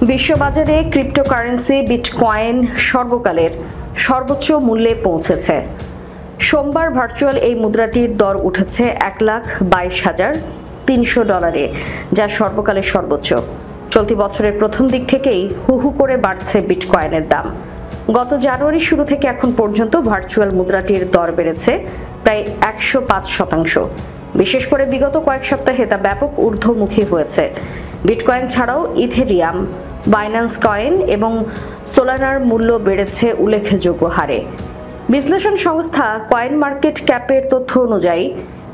বিশ্ববাজারে cryptocurrency bitcoin সর্বকালের সর্বোচ্চ মূল্যে পৌঁছেছে। সোমবার ভার্চুয়াল এই মুদ্রাটির দর উঠেছে $1,22,300, যা সর্বকালের সর্বোচ্চ। চলতি বছরের প্রথম দিক থেকেই হু করে বাড়ছে বিটকয়েনের দাম। গত জানুয়ারি শুরু থেকে এখন পর্যন্ত ভার্চুয়াল মুদ্রাটির দর বেড়েছে প্রায় 105%। বিশেষ করে বিগত কয়েক সপ্তাহে তা ব্যাপক ঊর্ধ্বমুখী হয়েছে। বিটকয়েন ছাড়াও ইথেরিয়াম, বাইন্যান্স কয়েন এবং সোলানার মূল্য বেড়েছে উল্লেখযোগ্য হারে। বিশ্লেষণ সংস্থা কয়েন মার্কেট ক্যাপের তথ্য অনুযায়ী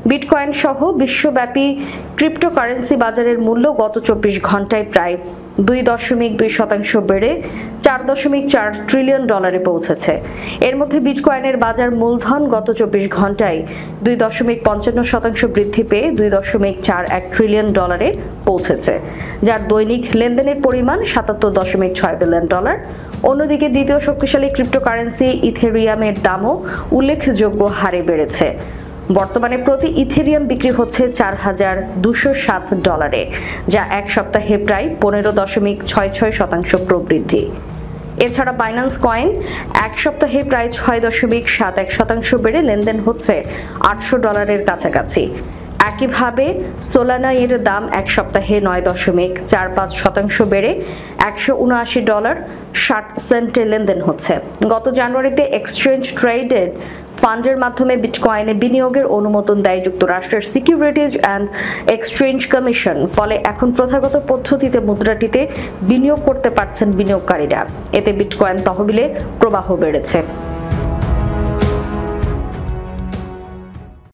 বিটকয়েন সহ বিশ্বব্যাপী ক্রিপ্টোকারেন্সি বাজারের মূল্য গত 24 ঘন্টায় প্রায় 2.2% বেড়ে $4.4 ট্রিলিয়ন পৌঁছেছে। এর মধ্যে বিটকয়েনের বাজার মূলধন গত 24 ঘন্টায় 2.55% বৃদ্ধি পেয়ে $2.41 ট্রিলিয়ন পৌঁছেছে, যার দৈনিক লেনদেনের পরিমাণ $77.6 বিলিয়ন। অন্যদিকে দ্বিতীয় শক্তিশালী ক্রিপ্টোকারেন্সি ইথেরিয়ামের দামও উল্লেখযোগ্য হারে বেড়েছে। বর্তমানে প্রতি ইথেরিয়াম বিক্রি হচ্ছে $4,207, যা এক সপ্তাহে প্রায় 15.66% প্রবৃদ্ধি। এছাড়া বাইন্যান্স কয়েন এক সপ্তাহে প্রায় 6.71% বেড়ে লেনদেন হচ্ছে $800 কাছাকাছি। একইভাবে সোলানা এর দাম এক সপ্তাহে 9.45% বেড়ে $179.60 লেনদেন হচ্ছে। গত জানুয়ারিতে এক্সচেঞ্জ ট্রেডেড ফান্ডের মাধ্যমে বিটকয়েনে বিনিয়োগের অনুমোদন দেয় যুক্তরাষ্ট্রের সিকিউরিটিজ অ্যান্ড এক্সচেঞ্জ কমিশন। ফলে এখন প্রথাগত পদ্ধতিতে মুদ্রাটিতে বিনিয়োগ করতে পারছেন বিনিয়োগকারীরা। এতে বিটকয়েন তহবিলে প্রবাহ বেড়েছে।